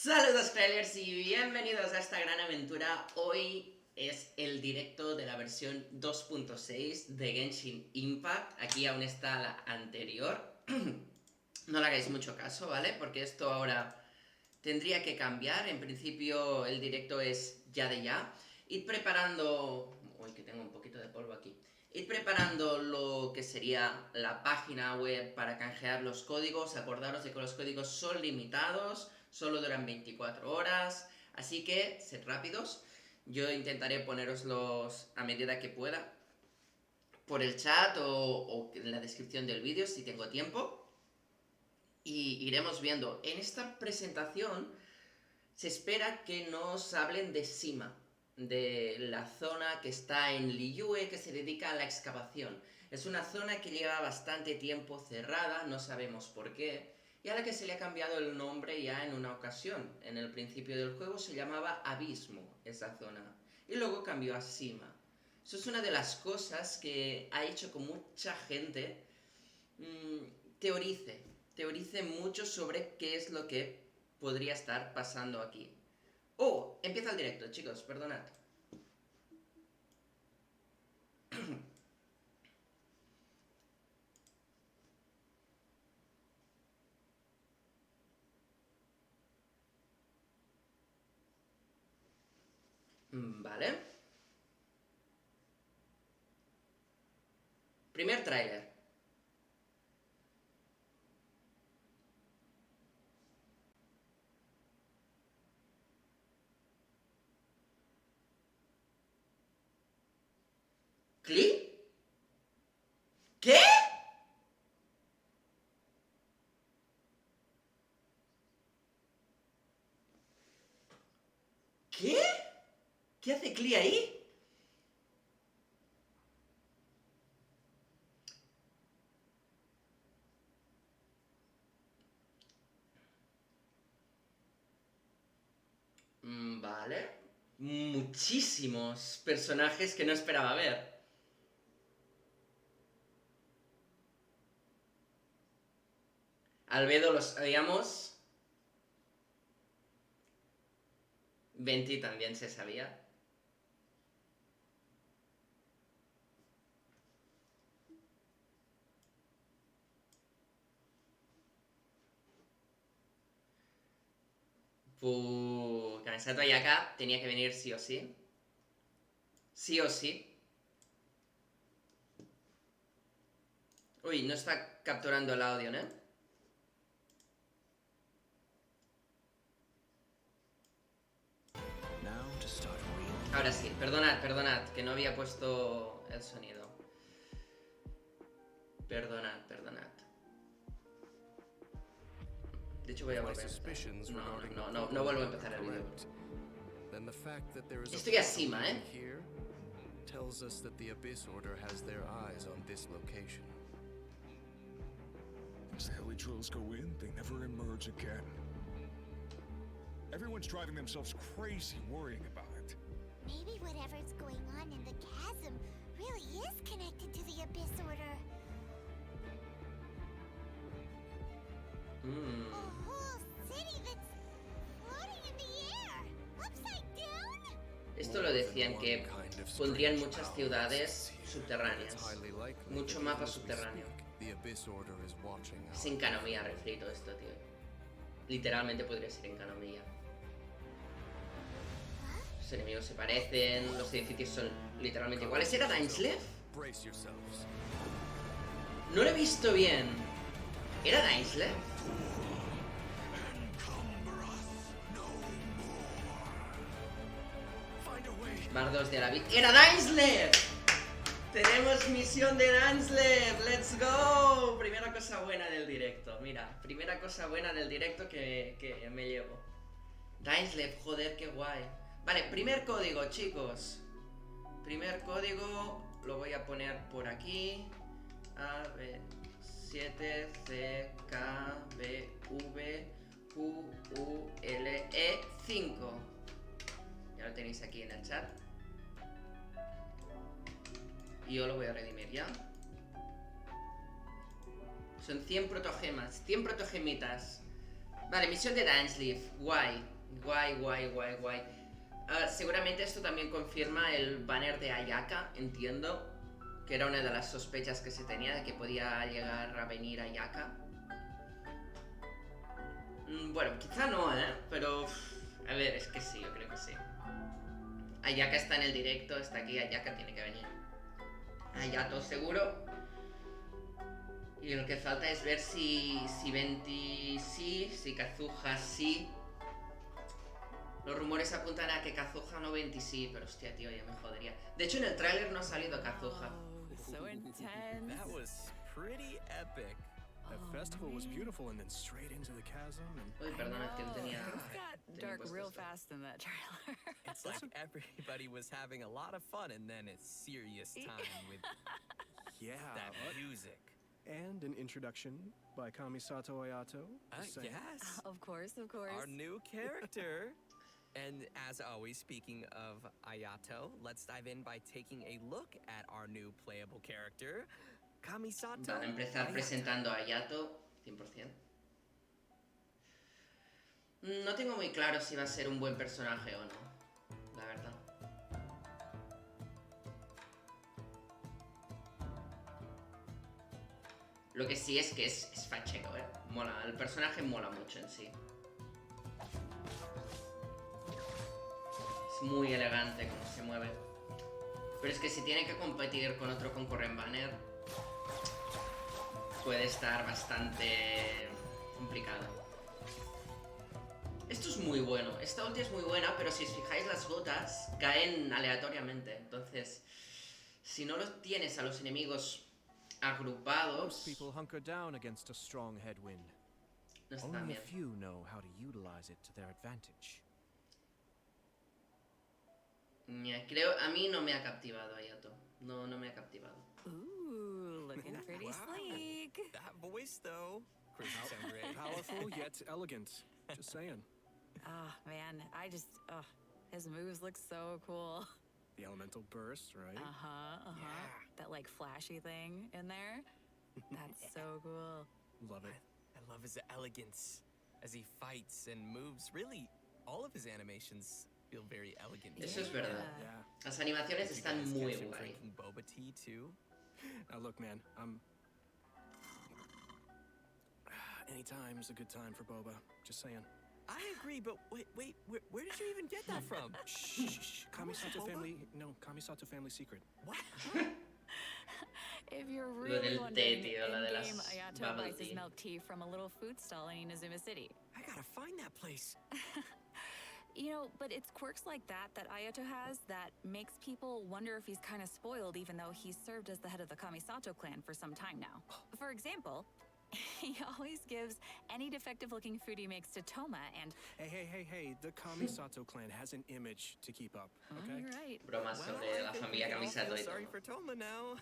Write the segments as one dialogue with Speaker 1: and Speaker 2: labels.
Speaker 1: Saludos trailers y bienvenidos a esta gran aventura. Hoy es el directo de la versión 2.6 de Genshin Impact. Aquí aún está la anterior. No le hagáis mucho caso, ¿vale? Porque esto ahora tendría que cambiar. En principio el directo es ya de ya. Id preparando... Uy, que tengo un poquito de polvo aquí. Id preparando lo que sería la página web para canjear los códigos. Acordaros de que los códigos son limitados, solo duran 24 horas, así que sed rápidos. Yo intentaré poneroslos a medida que pueda por el chat o en la descripción del vídeo si tengo tiempo. Y iremos viendo. En esta presentación se espera que nos hablen de Sima, de la zona que está en Liyue, que se dedica a la excavación. Es una zona que lleva bastante tiempo cerrada, no sabemos por qué, y a la que se le ha cambiado el nombre ya en una ocasión. En el principio del juego se llamaba Abismo, esa zona, y luego cambió a Sima. Eso es una de las cosas que ha hecho que mucha gente teorice mucho sobre qué es lo que podría estar pasando aquí. Oh, empieza el directo, chicos, perdonad. Vale. Primer tráiler. ¿Cli? ¿Qué? ¿Qué? ¿Qué hace Cli ahí? Vale. Muchísimos personajes que no esperaba ver. Albedo lo sabíamos. Venti también se sabía. Kamisato Ayaka tenía que venir sí o sí. Sí o sí. Uy, no está capturando el audio, ¿no? Ahora sí, perdonad, que no había puesto el sonido. Perdonad. De hecho voy a volver a empezar. No vuelvo a empezar el vídeo. Estoy a Sima, ¿eh?
Speaker 2: Tells us that the Abyss Order has their eyes on this location.
Speaker 3: As the Helitrils go in, they never emerge again. Everyone's driving themselves crazy worrying about it.
Speaker 4: Maybe whatever's going on in the chasm really is connected to the Abyss Order. A whole city that's floating in the air, upside down?
Speaker 1: Esto lo decían que pondrían muchas ciudades subterráneas, mucho mapa subterráneo. Es en Kanomiya refrito esto, tío. Literalmente podría ser en Kanomiya. Los enemigos se parecen, los edificios son literalmente iguales. ¿Era Dainslev? No lo he visto bien. ¿Era Dainslev? Bardos de la vida. ¡Era Dainslev! ¡Tenemos misión de Dainslev! ¡Let's go! Primera cosa buena del directo. Mira, primera cosa buena del directo que me llevo. Dainslev, joder, qué guay. Vale, primer código, chicos. Primer código lo voy a poner por aquí. A, B, 7, C, K, B, V, Q, U, L, E, 5. Ya lo tenéis aquí en el chat. Y yo lo voy a redimir ya. Son 100 protogemas, 100 protogemitas. Vale, misión de Dansleaf. Guay. Guay. Seguramente esto también confirma el banner de Ayaka, entiendo. Que era una de las sospechas que se tenía de que podía llegar a venir Ayaka. Bueno, quizá no, pero... A ver, es que sí, yo creo que sí. Ayaka está en el directo, está aquí, Ayaka tiene que venir. Ayato seguro. Y lo que falta es ver si Venti sí, si Kazuha sí. Los rumores apuntan a que Kazuha no Venti sí, pero hostia, tío, ya me jodería. De hecho, en el tráiler no ha salido Kazuha.
Speaker 5: Oh, so intense.
Speaker 2: That was pretty epic. That festival was beautiful, and then straight into the chasm. And
Speaker 1: Uy, perdona, es que no tenía...
Speaker 5: Things got
Speaker 1: tenía
Speaker 5: dark
Speaker 1: puesto
Speaker 5: real
Speaker 1: esto.
Speaker 5: fast in that trailer.
Speaker 6: It's like everybody was having a lot of fun and then it's serious time with
Speaker 2: yeah,
Speaker 6: that music.
Speaker 2: and an introduction by Kamisato Ayato. Just saying.
Speaker 6: Yes,
Speaker 5: Of course.
Speaker 6: our new character. And as always, speaking of Ayato, let's dive in by taking a look at our new playable character, Kamisato.
Speaker 1: Van a empezar
Speaker 6: Ayato.
Speaker 1: presentando a Ayato, 100%. No tengo muy claro si va a ser un buen personaje o no, la verdad. Lo que sí es que es facheco, mola, el personaje mola mucho en sí. Es muy elegante como se mueve. Pero es que si tiene que competir con otro concurrent banner, puede estar bastante complicado. Esto es muy bueno, esta ulti es muy buena, pero si os fijáis las gotas caen aleatoriamente. Entonces, si no los tienes a los enemigos agrupados,
Speaker 2: Most people hunker down against a strong headwind.
Speaker 1: no está
Speaker 2: Only a
Speaker 1: bien.
Speaker 2: few know how to utilize it to their advantage.
Speaker 1: Creo, a mí no me ha captivado Ayato. No me ha captivado.
Speaker 5: Ooh, looking pretty
Speaker 6: Wow.
Speaker 5: sleek.
Speaker 6: That voice, though. Crazy sound great.
Speaker 2: Powerful yet elegant. Just saying.
Speaker 5: Oh, man. His moves look so cool.
Speaker 2: The elemental burst, right?
Speaker 6: Yeah.
Speaker 5: That, like, flashy thing in there. That's so cool.
Speaker 2: Love it.
Speaker 6: I love his elegance as he fights and moves. Really, all of his animations feel very elegant.
Speaker 1: Eso es verdad.
Speaker 2: Yeah.
Speaker 1: Las animaciones
Speaker 6: Did you
Speaker 1: están
Speaker 6: guys
Speaker 1: muy
Speaker 6: catch him
Speaker 1: guay.
Speaker 6: drinking boba tea too?
Speaker 2: Now look, man, anytime's a good time for boba. Just saying.
Speaker 6: I agree, but wait, where did you even get that from?
Speaker 2: Shh. Kamisato
Speaker 6: Boba?
Speaker 2: family. No, Kamisato family secret.
Speaker 6: What?
Speaker 5: If you're
Speaker 1: Lo
Speaker 5: really
Speaker 1: del
Speaker 5: wondering,
Speaker 1: té, tío, lo de
Speaker 5: in-game
Speaker 1: las
Speaker 5: Ayato
Speaker 1: bubble
Speaker 5: buys his
Speaker 1: tea.
Speaker 5: milk tea from a little food stall in Inazuma City.
Speaker 6: I gotta find that place.
Speaker 5: You know, but it's quirks like that Ayato has that makes people wonder if he's kind of spoiled even though he's served as the head of the Kamisato clan for some time now. For example, he always gives any defective-looking food he makes to Toma and...
Speaker 2: Hey. The Kamisato clan has an image to keep up,
Speaker 5: Oh,
Speaker 2: okay?
Speaker 5: you're right.
Speaker 1: Bromas
Speaker 6: Well,
Speaker 1: sobre
Speaker 6: I
Speaker 1: la
Speaker 6: think we
Speaker 1: familia
Speaker 6: can all
Speaker 1: Kamisato
Speaker 6: feel
Speaker 1: y
Speaker 6: sorry
Speaker 1: Toma.
Speaker 6: for Toma now.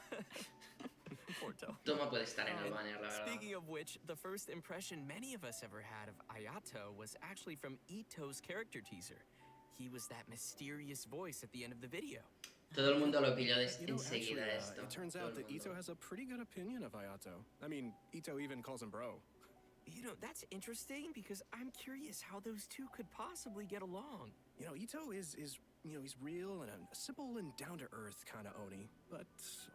Speaker 6: Poor Toma.
Speaker 1: Toma puede estar en el
Speaker 6: And
Speaker 1: banner, la verdad.
Speaker 6: Speaking of which, the first impression many of us ever had of Ayato was actually from Ito's character teaser. He was that mysterious voice at the end of the video.
Speaker 1: Todo el mundo lo pilló
Speaker 2: You know, actually,
Speaker 1: enseguida esto.
Speaker 2: it turns
Speaker 1: Todo
Speaker 2: out
Speaker 1: el
Speaker 2: that
Speaker 1: mundo.
Speaker 2: Ito has a pretty good opinion of Ayato. I mean, Ito even calls him bro.
Speaker 6: You know, that's interesting because I'm curious how those two could possibly get along.
Speaker 2: You know, Ito is he's real and a simple and down-to-earth kind of Oni. But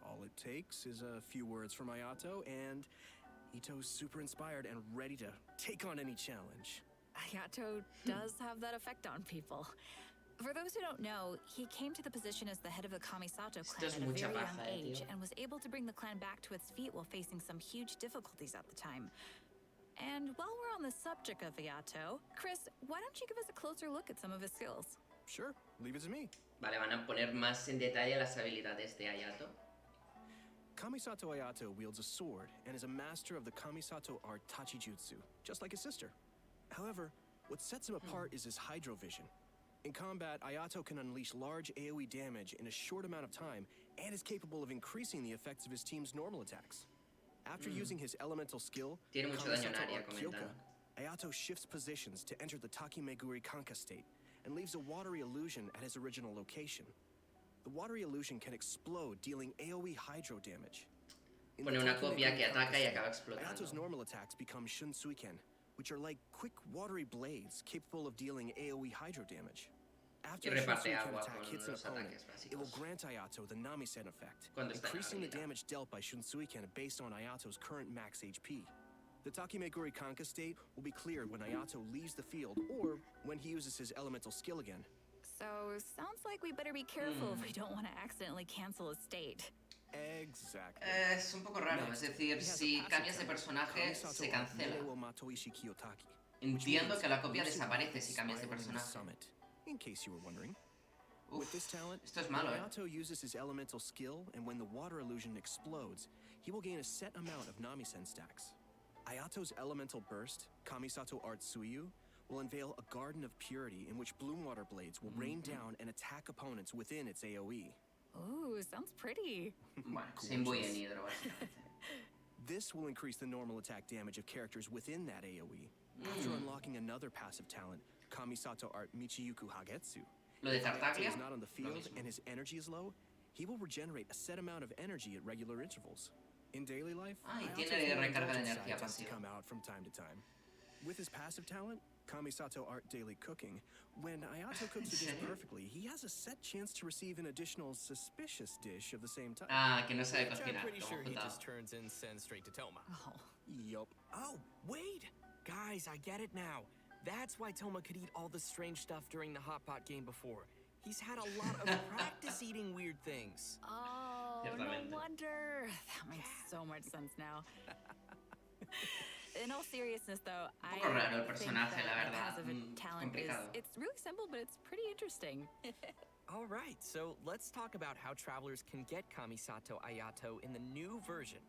Speaker 2: all it takes is a few words from Ayato, and Ito's super inspired and ready to take on any challenge.
Speaker 5: Ayato does have that effect on people. For those who don't know, he came to the position as the head of the Kamisato
Speaker 1: Esto
Speaker 5: clan
Speaker 1: es
Speaker 5: at a
Speaker 1: mucha
Speaker 5: very young
Speaker 1: paja,
Speaker 5: age
Speaker 1: tío.
Speaker 5: and was able to bring the clan back to its feet while facing some huge difficulties at the time. And while we're on the subject of Ayato, Chris, why don't you give us a closer look at some of his skills?
Speaker 2: Sure, leave it to me.
Speaker 1: Vale, van a poner más en detalle las habilidades de Ayato.
Speaker 2: Kamisato Ayato wields a sword and is a master of the Kamisato art Tachijutsu, just like his sister. However, what sets him apart is his hydrovision. In combat, Ayato can unleash large AoE damage in a short amount of time and is capable of increasing the effects of his team's normal attacks. After using his elemental skill,
Speaker 1: Tiene mucho daño en
Speaker 2: Kamisato
Speaker 1: área,
Speaker 2: art Kyoka,
Speaker 1: comentan.
Speaker 2: Ayato shifts positions to enter the Takimeguri Kanka state and leaves a watery illusion at his original location. The watery illusion can explode, dealing AoE hydro damage. In the
Speaker 1: Pone una copia
Speaker 2: Takimeguri
Speaker 1: que
Speaker 2: Kanka
Speaker 1: ataca y
Speaker 2: state,
Speaker 1: acaba
Speaker 2: Ayato's
Speaker 1: explotando.
Speaker 2: normal attacks become Shunsuiken, which are like quick, watery blades capable of dealing AoE hydro damage.
Speaker 1: Y
Speaker 2: After a
Speaker 1: reparte
Speaker 2: Shunsui
Speaker 1: agua
Speaker 2: attack
Speaker 1: con
Speaker 2: hits an
Speaker 1: los
Speaker 2: opponent,
Speaker 1: ataques
Speaker 2: it will
Speaker 1: básicos.
Speaker 2: grant Ayato the Namisen effect,
Speaker 1: Cuando está en la
Speaker 2: increasing the
Speaker 1: habilidad.
Speaker 2: damage dealt by Shunsui based on Ayato's current max HP. The Takemeguri Kanka state will be cleared when Ayato leaves the field or when he uses his elemental skill again.
Speaker 5: So, sounds like we better be careful if we don't want to accidentally cancel a state.
Speaker 2: Exactly.
Speaker 1: Es un poco raro, es decir, si cambias de personaje, se cancela. Entiendo que la copia desaparece si cambias de personaje.
Speaker 2: In case you were wondering. With this
Speaker 1: Uf,
Speaker 2: talent,
Speaker 1: esto es malo,
Speaker 2: Ayato uses his elemental skill, and when the water illusion explodes, he will gain a set amount of Namisen stacks. Ayato's elemental burst, Kamisato Art Suiyu, will unveil a garden of purity in which bloom water blades will rain down and attack opponents within its AoE.
Speaker 5: Ooh, sounds pretty.
Speaker 1: Bueno, se imbuye en hidro, básicamente.
Speaker 2: This will increase the normal attack damage of characters within that AoE. After unlocking another passive talent, Kamisato Art Michiyuku Hagetsu.
Speaker 1: Lo de
Speaker 2: If Ayato
Speaker 1: Tartaglia,
Speaker 2: is not on the
Speaker 1: lo
Speaker 2: field
Speaker 1: mismo.
Speaker 2: and his energy is low, he will regenerate a set amount of energy at regular intervals. In daily life,
Speaker 1: Ah, y
Speaker 2: Ayato's
Speaker 1: tiene
Speaker 2: more
Speaker 1: recarga de
Speaker 2: indulgent
Speaker 1: energía
Speaker 2: side tends to
Speaker 1: pasiva.
Speaker 2: come out from time to time. With his passive talent, Kamisato Art Daily Cooking, when Ayato cooks a dish
Speaker 1: serio?
Speaker 2: perfectly, he has a set chance to receive an additional suspicious dish of the same type.
Speaker 1: Ah, que no sabe
Speaker 6: Which I'm
Speaker 1: cocinar,
Speaker 6: pretty
Speaker 1: como
Speaker 6: sure he
Speaker 1: Futaba.
Speaker 6: just turns and sends straight to Toma.
Speaker 5: Oh.
Speaker 2: Yup.
Speaker 6: Oh, wait! Guys, I get it now. That's why Toma could eat all the strange stuff during the Hot Pot game before. He's had a lot of practice eating weird things.
Speaker 5: Oh,
Speaker 1: Ciertamente.
Speaker 5: no wonder. That makes so much sense now. In all seriousness, though,
Speaker 1: Un poco raro el
Speaker 5: think
Speaker 1: personaje,
Speaker 5: that
Speaker 1: la
Speaker 5: my
Speaker 1: verdad.
Speaker 5: passive talent
Speaker 1: Complicado.
Speaker 5: it's really simple, but it's pretty interesting.
Speaker 6: All right, so let's talk about how travelers can get Kamisato Ayato in the new version.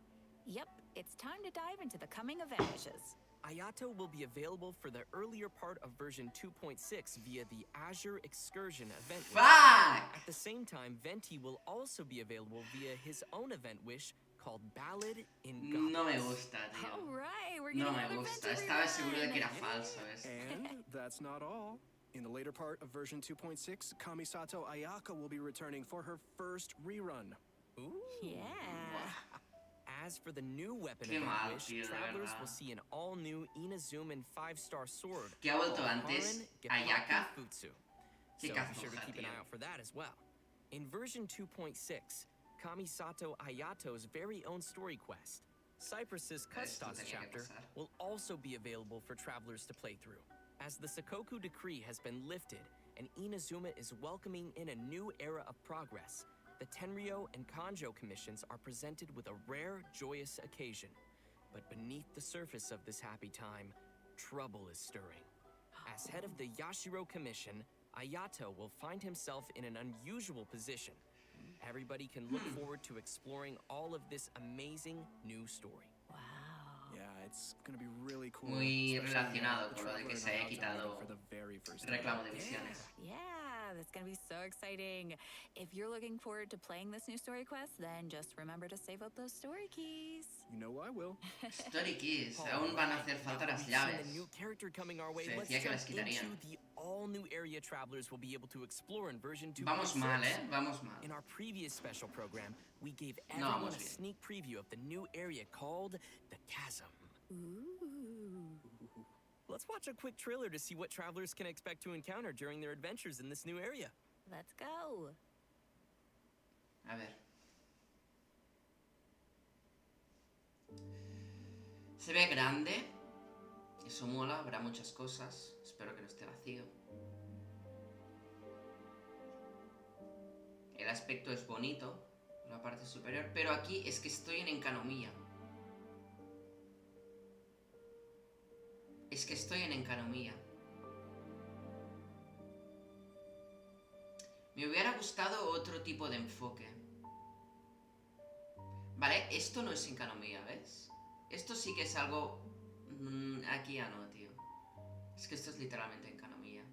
Speaker 5: Yep, it's time to dive into the coming advantages.
Speaker 6: Ayato will be available for the earlier part of version 2.6 via the Azure Excursion event wish.
Speaker 1: ¡Fuck!
Speaker 6: At the same time, Venti will also be available via his own event wish called Ballad in Goblins.
Speaker 1: No me gusta, tío.
Speaker 5: All right, we're
Speaker 1: No
Speaker 5: getting
Speaker 1: me
Speaker 5: another
Speaker 1: gusta.
Speaker 5: Venti
Speaker 1: Estaba seguro de que era
Speaker 5: rerun.
Speaker 1: falso eso.
Speaker 2: And that's not all. In the later part of version 2.6, Kamisato Ayaka will be returning for her first rerun.
Speaker 6: Ooh.
Speaker 5: Yeah.
Speaker 6: As for the new weapon
Speaker 1: Qué
Speaker 6: event
Speaker 1: mal,
Speaker 6: wish,
Speaker 1: tío, de
Speaker 6: travelers
Speaker 1: verdad.
Speaker 6: will see an all-new Inazuman 5-star sword.
Speaker 1: Que ha vuelto
Speaker 6: called
Speaker 1: antes,
Speaker 6: Haran
Speaker 1: Ayaka.
Speaker 6: Gepaki Futsu.
Speaker 1: Qué
Speaker 6: So be sure to
Speaker 1: cazuja,
Speaker 6: keep an
Speaker 1: tío.
Speaker 6: eye out for that as well. In version 2.6, Kamisato Ayato's very own story quest, Cypress's
Speaker 1: Esto
Speaker 6: Custos
Speaker 1: tenía que
Speaker 6: chapter,
Speaker 1: pasar.
Speaker 6: will also be available for travelers to play through. As the Sakoku decree has been lifted and Inazuma is welcoming in a new era of progress, the Tenryo and Kanjo commissions are presented with a rare, joyous occasion. But beneath the surface of this happy time, trouble is stirring. As head of the Yashiro Commission, Ayato will find himself in an unusual position. Everybody can look forward to exploring all of this amazing new story.
Speaker 5: Wow.
Speaker 2: Yeah, it's gonna be really cool.
Speaker 1: Muy
Speaker 2: especially
Speaker 1: relacionado
Speaker 2: the
Speaker 1: con lo de que
Speaker 2: Traveler
Speaker 1: se haya
Speaker 2: and Ayato
Speaker 1: quitado
Speaker 2: meeting for the very first time.
Speaker 1: Reclamo de visiones.
Speaker 5: Yeah, that's gonna be so exciting. If you're looking forward to playing this new story quest, then just remember to save up those story keys.
Speaker 2: You know I will.
Speaker 1: Story Keys.
Speaker 6: All
Speaker 1: Aún van a
Speaker 6: right,
Speaker 1: hacer
Speaker 6: now
Speaker 1: falta
Speaker 6: that
Speaker 1: las
Speaker 6: we've seen
Speaker 1: llaves.
Speaker 6: the new character coming our way,
Speaker 1: Se
Speaker 6: let's
Speaker 1: decía que
Speaker 6: jump
Speaker 1: las quitarían.
Speaker 6: into the all-new area travelers will be able to explore in version 2.6.
Speaker 1: Vamos mal, Vamos mal.
Speaker 6: In our previous special program, we gave
Speaker 1: No,
Speaker 6: everyone
Speaker 1: vamos
Speaker 6: a
Speaker 1: bien.
Speaker 6: sneak preview of the new area called the Chasm.
Speaker 5: Ooh.
Speaker 6: Let's watch a quick trailer to see what travelers can expect to encounter during their adventures in this new area.
Speaker 5: Let's go.
Speaker 1: A ver. Se ve grande. Eso mola, habrá muchas cosas. Espero que no esté vacío. El aspecto es bonito, la parte superior, pero aquí es que estoy en Enkanomiya. Es que estoy en Enkanomiya. Me hubiera gustado otro tipo de enfoque. Vale, esto no es Enkanomiya, ¿ves? Esto sí que es algo... aquí ya no, tío. Es que esto es literalmente Enkanomiya.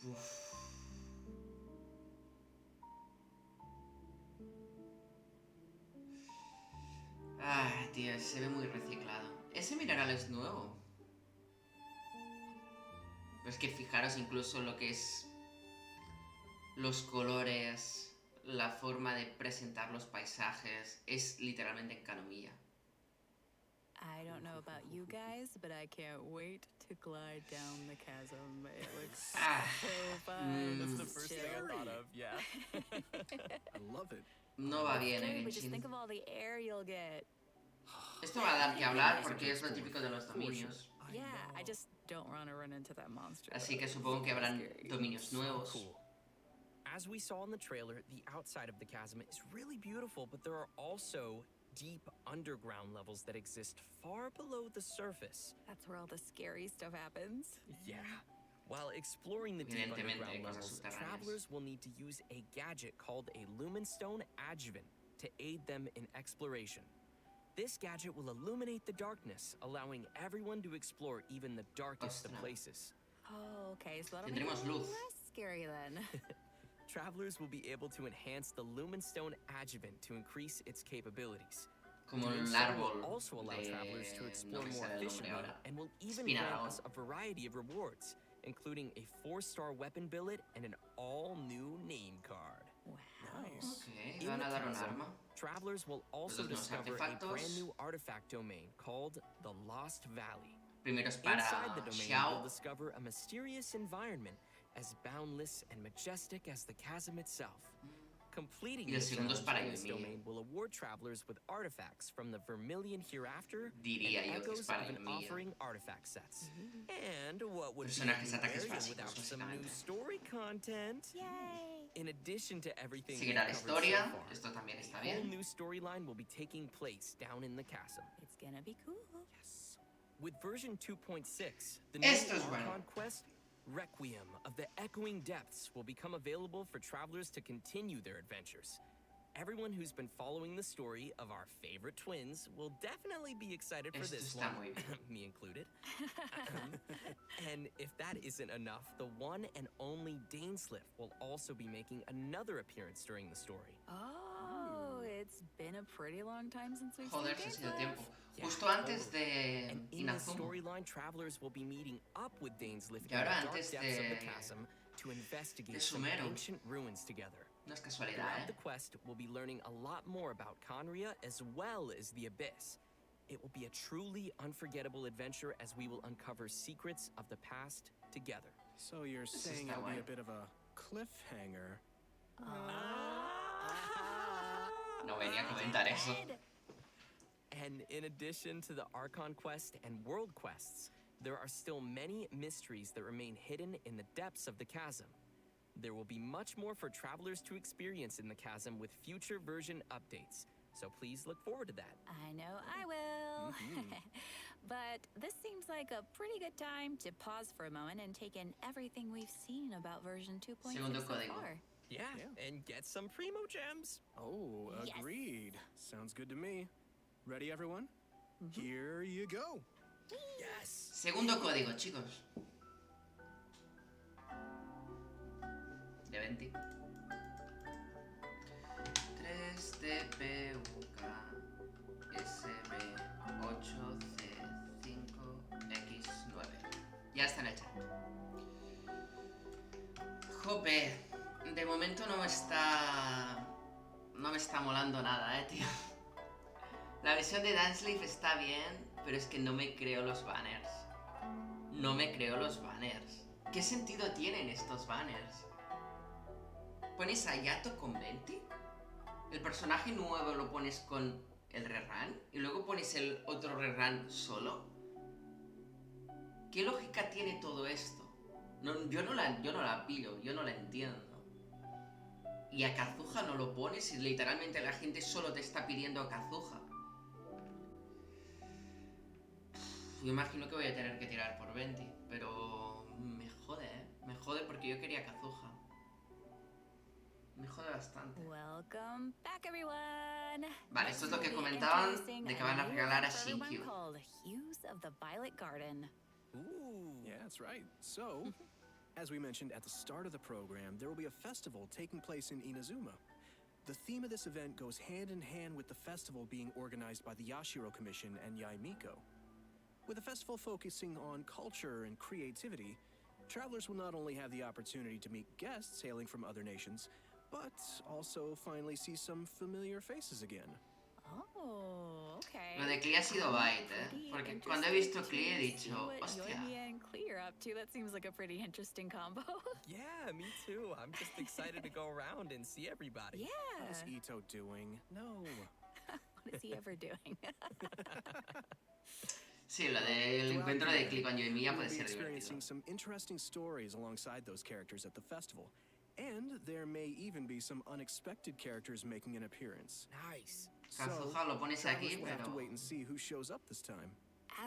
Speaker 1: Uf. Ay, tío, se ve muy reciclado. Ese mineral es nuevo. Pues que fijaros incluso lo que es los colores, la forma de presentar los paisajes, es literalmente Enkanomiya.
Speaker 5: I don't know about you guys, but I can't wait to glide down the chasm. It looks
Speaker 1: Ah,
Speaker 5: so fun.
Speaker 6: That's the
Speaker 5: It's
Speaker 6: first thing I
Speaker 5: chill.
Speaker 6: thought of, yeah.
Speaker 2: I love it.
Speaker 1: no va bien
Speaker 5: Scary,
Speaker 1: en
Speaker 5: but just think
Speaker 1: Genshin.
Speaker 5: of all the air you'll get.
Speaker 1: Esto va a dar que hablar porque es lo típico de los dominios.
Speaker 5: Yeah, I just don't want to run into that monster.
Speaker 1: Así que
Speaker 5: though.
Speaker 1: supongo que
Speaker 5: It's
Speaker 1: habrán
Speaker 5: scary.
Speaker 1: dominios nuevos.
Speaker 6: Cool. As we saw in the trailer, the outside of the chasm is really beautiful, but there are also deep underground levels that exist far below the surface.
Speaker 5: That's where all the scary stuff happens.
Speaker 6: Yeah. While exploring the deep
Speaker 1: Evidentemente,
Speaker 6: underground
Speaker 1: cosas
Speaker 6: levels,
Speaker 1: subterráneas.
Speaker 6: travelers will need to use a gadget called a Lumenstone Adjuvant to aid them in exploration. This gadget will illuminate the darkness, allowing everyone to explore even the darkest of
Speaker 1: Ostras.
Speaker 6: places.
Speaker 5: Oh, okay, so that'll make it
Speaker 1: Tendremos
Speaker 5: a little
Speaker 1: luz.
Speaker 5: less scary then.
Speaker 6: Travelers will be able to enhance the Lumenstone Adjuvant to increase its capabilities.
Speaker 1: Como
Speaker 6: Doing
Speaker 1: el
Speaker 6: so
Speaker 1: árbol
Speaker 6: will also allow travelers to
Speaker 1: de...
Speaker 6: explore
Speaker 1: no me
Speaker 6: more
Speaker 1: sale el nombre
Speaker 6: efficiently
Speaker 1: ahora.
Speaker 6: and will even
Speaker 1: Espina
Speaker 6: grant
Speaker 1: algo.
Speaker 6: us a variety of rewards, including a 4-star weapon billet and an all-new name card.
Speaker 5: Wow.
Speaker 2: Nice.
Speaker 1: Ok,
Speaker 6: In
Speaker 1: van
Speaker 6: the
Speaker 1: a dar un
Speaker 6: chasm,
Speaker 1: arma.
Speaker 6: travelers will also
Speaker 1: Los nuevos
Speaker 6: discover a
Speaker 1: artefactos.
Speaker 6: brand new artifact domain called the Lost Valley.
Speaker 1: Primero es para
Speaker 6: Inside the domain,
Speaker 1: Xiao.
Speaker 6: you'll discover a mysterious environment as boundless and majestic as the chasm itself. Completing
Speaker 1: Y el
Speaker 6: the
Speaker 1: segundo es
Speaker 6: challenge
Speaker 1: para
Speaker 6: in this
Speaker 1: Yoimiya.
Speaker 6: domain will award travelers with artifacts from the Vermilion Hereafter
Speaker 1: Diría
Speaker 6: and
Speaker 1: yo que es
Speaker 6: echoes
Speaker 1: para
Speaker 6: of an
Speaker 1: Yoimiya.
Speaker 6: offering artifact sets. And what would be
Speaker 1: Personajes,
Speaker 6: a new
Speaker 1: ataques
Speaker 6: area
Speaker 1: básicos,
Speaker 6: without some new
Speaker 1: básicamente.
Speaker 6: story content?
Speaker 4: Yay!
Speaker 6: In addition to everything
Speaker 1: Seguirá
Speaker 6: we've
Speaker 1: la
Speaker 6: covered
Speaker 1: historia.
Speaker 6: so far,
Speaker 1: Esto también está
Speaker 6: a whole
Speaker 1: bien.
Speaker 6: new storyline will be taking place down in the chasm.
Speaker 5: It's gonna be cool.
Speaker 6: Yes. With version 2.6, the new
Speaker 1: Esto es bueno.
Speaker 6: Archon quest, Requiem of the Echoing Depths, will become available for travelers to continue their adventures. Everyone who's been following the story of our favorite twins will definitely be excited for
Speaker 1: Esto
Speaker 6: this
Speaker 1: está
Speaker 6: one,
Speaker 1: muy bien.
Speaker 6: me included. And if that isn't enough, the one and only Dainsliff will also be making another appearance during the story.
Speaker 5: Oh, it's been a pretty long time since we've
Speaker 1: Joder,
Speaker 5: seen
Speaker 1: se ha sido
Speaker 5: Dainsliff.
Speaker 1: tiempo.
Speaker 6: Yeah,
Speaker 1: Justo antes
Speaker 6: totally.
Speaker 1: de
Speaker 6: And in this
Speaker 1: Inazuma.
Speaker 6: storyline, travelers will be meeting up with Dainsliff
Speaker 1: Y
Speaker 6: in the
Speaker 1: ahora
Speaker 6: dark
Speaker 1: antes
Speaker 6: depths of the
Speaker 1: de-
Speaker 6: chasm to investigate
Speaker 1: de
Speaker 6: some
Speaker 1: Sumero.
Speaker 6: ancient ruins together.
Speaker 1: No es casualidad,
Speaker 6: Throughout
Speaker 1: ¿eh?
Speaker 6: the quest, we'll be learning a lot more about Conria as well as the Abyss. It will be a truly unforgettable adventure as we will uncover secrets of the past together.
Speaker 2: So you're
Speaker 1: This is
Speaker 2: saying
Speaker 1: that
Speaker 2: it'll be
Speaker 1: way.
Speaker 2: a bit of a cliffhanger.
Speaker 1: No venía a comentar eso.
Speaker 6: And in addition to the Archon quest and world quests, there are still many mysteries that remain hidden in the depths of the chasm. There will be much more for travelers to experience in the chasm with future version updates, so please look forward to that.
Speaker 5: I know I will. But this seems like a pretty good time to pause for a moment and take in everything we've seen about version 2.6
Speaker 1: Segundo
Speaker 5: so
Speaker 1: código.
Speaker 5: far.
Speaker 6: Yeah, and get some primo gems.
Speaker 2: Oh,
Speaker 5: Yes.
Speaker 2: agreed. Sounds good to me. Ready, everyone? Here you go.
Speaker 6: Yes.
Speaker 1: Segundo código, chicos. De 20. 3DPUK SB8C5X9. Ya está en el chat. Jope, de momento no me está molando nada, tío. La versión de Dainsliff está bien, pero es que no me creo los banners. No me creo los banners. ¿Qué sentido tienen estos banners? ¿Pones a Yato con 20? ¿El personaje nuevo lo pones con el rerun? ¿Y luego pones el otro rerun solo? ¿Qué lógica tiene todo esto? No, yo no la pillo, yo no la entiendo. Y a Kazuha no lo pones y literalmente la gente solo te está pidiendo a Kazuha. Yo imagino que voy a tener que tirar por 20, pero me jode, ¿eh? Me jode porque yo quería Kazuha. Me jode bastante.
Speaker 5: Welcome back, everyone.
Speaker 1: Vale,
Speaker 5: Next
Speaker 1: esto es lo que
Speaker 5: we'll be
Speaker 1: comentaban
Speaker 5: introducing
Speaker 1: de que van a
Speaker 5: new
Speaker 1: regalar a
Speaker 5: event for everyone
Speaker 1: Shinkyu.
Speaker 5: called Hues of the Violet Garden.
Speaker 6: Ooh.
Speaker 2: Yeah, that's right. So, as we mentioned at the start of the program, there will be a festival taking place in Inazuma. The theme of this event goes hand in hand with the festival being organized by the Yashiro Commission and Yaimiko. With the festival focusing on culture and creativity, travelers will not only have the opportunity to meet guests hailing from other nations, but also finally see some familiar faces again.
Speaker 5: Oh, okay.
Speaker 1: Lo de Klee ha sido bait,
Speaker 5: Pretty
Speaker 1: Porque cuando he visto
Speaker 5: interesting
Speaker 1: Klee he
Speaker 5: to
Speaker 1: dicho,
Speaker 5: see what
Speaker 1: hostia.
Speaker 5: Yoimiya and Klee are up to. That seems like a pretty interesting combo.
Speaker 6: Yeah, me too. I'm just excited to go around and see everybody.
Speaker 5: Yeah.
Speaker 2: How's Ito doing? No.
Speaker 5: What is he ever doing?
Speaker 1: Sí, lo del
Speaker 2: Throughout
Speaker 1: encuentro
Speaker 2: the
Speaker 1: de
Speaker 2: event,
Speaker 1: Klee con Yoimiya
Speaker 2: we'll
Speaker 1: puede
Speaker 2: be
Speaker 1: ser
Speaker 2: experiencing
Speaker 1: divertido.
Speaker 2: some interesting stories alongside those characters at the festival. And there may even be some unexpected characters making an appearance.
Speaker 6: Nice.
Speaker 1: Kazuha lo pones
Speaker 2: travelers
Speaker 1: aquí,
Speaker 2: will have to
Speaker 1: pero...
Speaker 2: wait and see who shows up this time.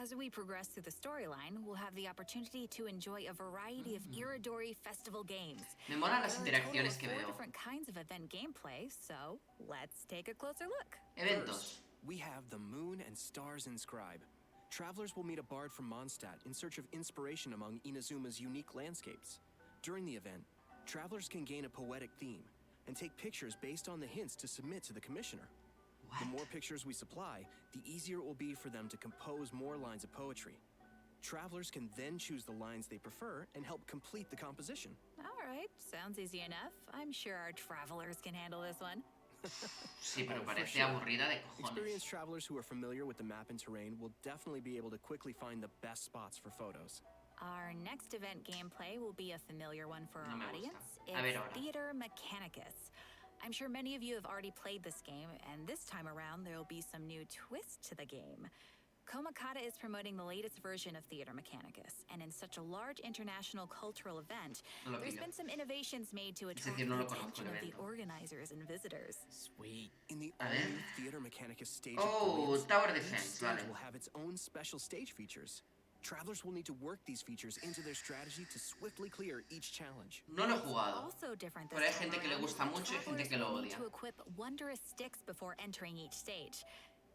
Speaker 5: As we progress through the storyline, we'll have the opportunity to enjoy a variety of Iridori festival games.
Speaker 1: Me molan las
Speaker 5: There are a total
Speaker 1: interacciones
Speaker 5: of
Speaker 1: que
Speaker 5: 4
Speaker 1: veo.
Speaker 5: different kinds of event gameplay, so let's take a closer look.
Speaker 1: Eventos.
Speaker 2: We have the Moon and Stars Inscribe. Travelers will meet a bard from Mondstadt in search of inspiration among Inazuma's unique landscapes. During the event, travelers can gain a poetic theme and take pictures based on the hints to submit to the commissioner. The more pictures we supply, the easier it will be for them to compose more lines of poetry. Travelers can then choose the lines they prefer and help complete the composition.
Speaker 5: All right, sounds easy enough. I'm sure our travelers can handle this one.
Speaker 1: Sí, pero
Speaker 2: Oh, for
Speaker 1: parece
Speaker 2: sure.
Speaker 1: aburrida de cojones.
Speaker 2: Experienced travelers who are familiar with the map and terrain will definitely be able to quickly find the best spots for photos.
Speaker 5: Our next event gameplay will be a familiar one for
Speaker 1: No
Speaker 5: our
Speaker 1: me gusta.
Speaker 5: audience.
Speaker 1: A ver
Speaker 5: It's
Speaker 1: ahora.
Speaker 5: Theater Mechanicus. I'm sure many of you have already played this game, and this time around there will be some new twist to the game. Komakata is promoting the latest version of Theater Mechanicus, and in such a large international cultural event,
Speaker 1: No lo
Speaker 5: there's
Speaker 1: pillo.
Speaker 5: been some innovations made to attract
Speaker 1: decir, no
Speaker 5: the
Speaker 1: lo conozco
Speaker 5: attention
Speaker 1: el
Speaker 5: of the
Speaker 1: evento.
Speaker 5: organizers and visitors.
Speaker 6: Sweet.
Speaker 2: In the
Speaker 1: A ver.
Speaker 2: all-new Theater Mechanicus stage
Speaker 1: Oh,
Speaker 2: experience,
Speaker 1: Tower
Speaker 2: each
Speaker 1: Defense,
Speaker 2: stage
Speaker 1: vale.
Speaker 2: will have its own special stage features. Travelers will need to work these features into their strategy to swiftly clear each challenge.
Speaker 1: No lo he jugado.
Speaker 5: Also different this
Speaker 1: Pero hay
Speaker 5: time
Speaker 1: gente que le
Speaker 5: around,
Speaker 1: gusta mucho y gente
Speaker 5: travelers
Speaker 1: que lo
Speaker 5: will need
Speaker 1: odia.
Speaker 5: to equip wondrous sticks before entering each stage.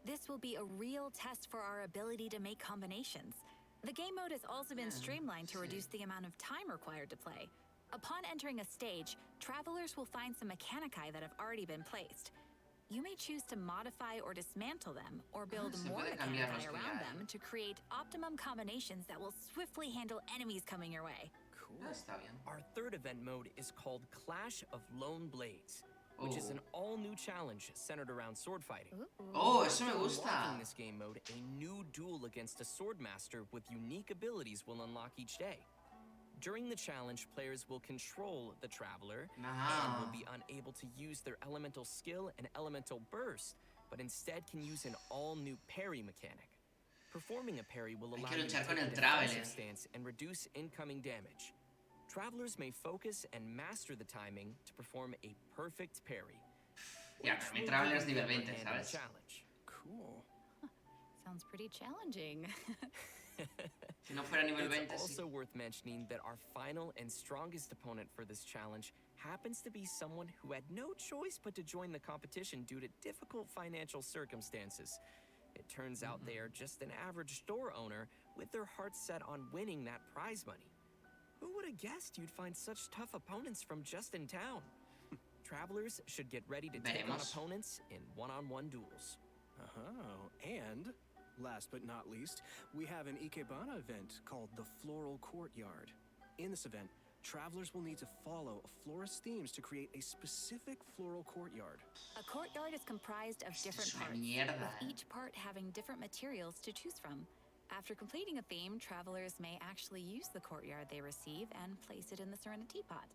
Speaker 5: This will be a real test for our ability to make combinations. The game mode has also been streamlined to
Speaker 1: sí.
Speaker 5: reduce the amount of time required to play. Upon entering a stage, travelers will find some mechanici that have already been placed. You may choose to modify or dismantle them, or build
Speaker 1: se
Speaker 5: more
Speaker 1: puede cambiar
Speaker 5: mechanici
Speaker 1: los que ya
Speaker 5: around
Speaker 1: hay.
Speaker 5: them to create optimum combinations that will swiftly handle enemies coming your way.
Speaker 2: Cool.
Speaker 1: Ah, está bien.
Speaker 6: Our third event mode is called Clash of Lone Blades, which is
Speaker 1: Oh.
Speaker 6: an all-new challenge centered around sword fighting.
Speaker 1: Oh, eso me gusta.
Speaker 6: Unlocking this game mode, a new duel against a sword master with unique abilities will unlock each day. During the challenge, players will control the traveler and
Speaker 1: Ah.
Speaker 6: will be unable to use their elemental skill and elemental burst, but instead can use an all-new parry mechanic. Performing a parry will allow
Speaker 1: que
Speaker 6: you to
Speaker 1: luchar con
Speaker 6: take a
Speaker 1: el
Speaker 6: defensive
Speaker 1: Traveler.
Speaker 6: stance and reduce incoming damage. Travelers may focus and master the timing to perform a perfect parry.
Speaker 1: Ya,
Speaker 6: which
Speaker 1: pero mi
Speaker 6: will
Speaker 1: Traveler
Speaker 6: give
Speaker 1: es
Speaker 6: you the
Speaker 1: nivel
Speaker 6: upper
Speaker 1: 20,
Speaker 6: hand in the
Speaker 1: ¿sabes?
Speaker 6: challenge.
Speaker 2: Cool.
Speaker 5: Sounds pretty challenging.
Speaker 1: Si no fuera nivel 20,
Speaker 6: It's
Speaker 1: sí.
Speaker 6: also worth mentioning that our final and strongest opponent for this challenge happens to be someone who had no choice but to join the competition due to difficult financial circumstances. It turns out they are just an average store owner with their hearts set on winning that prize money. Who would have guessed you'd find such tough opponents from just in town? Travelers should get ready to take on
Speaker 1: Veremos.
Speaker 6: opponents in one-on-one duels.
Speaker 2: Oh, and last but not least, we have an Ikebana event called the Floral Courtyard. In this event, travelers will need to follow a florist's themes to create a specific floral courtyard.
Speaker 5: A courtyard is comprised of different
Speaker 1: es una
Speaker 5: parts,
Speaker 1: mierda,
Speaker 5: with each part having different materials to choose from. After completing a theme, travelers may actually use the courtyard they receive and place it in the Serenity Pot.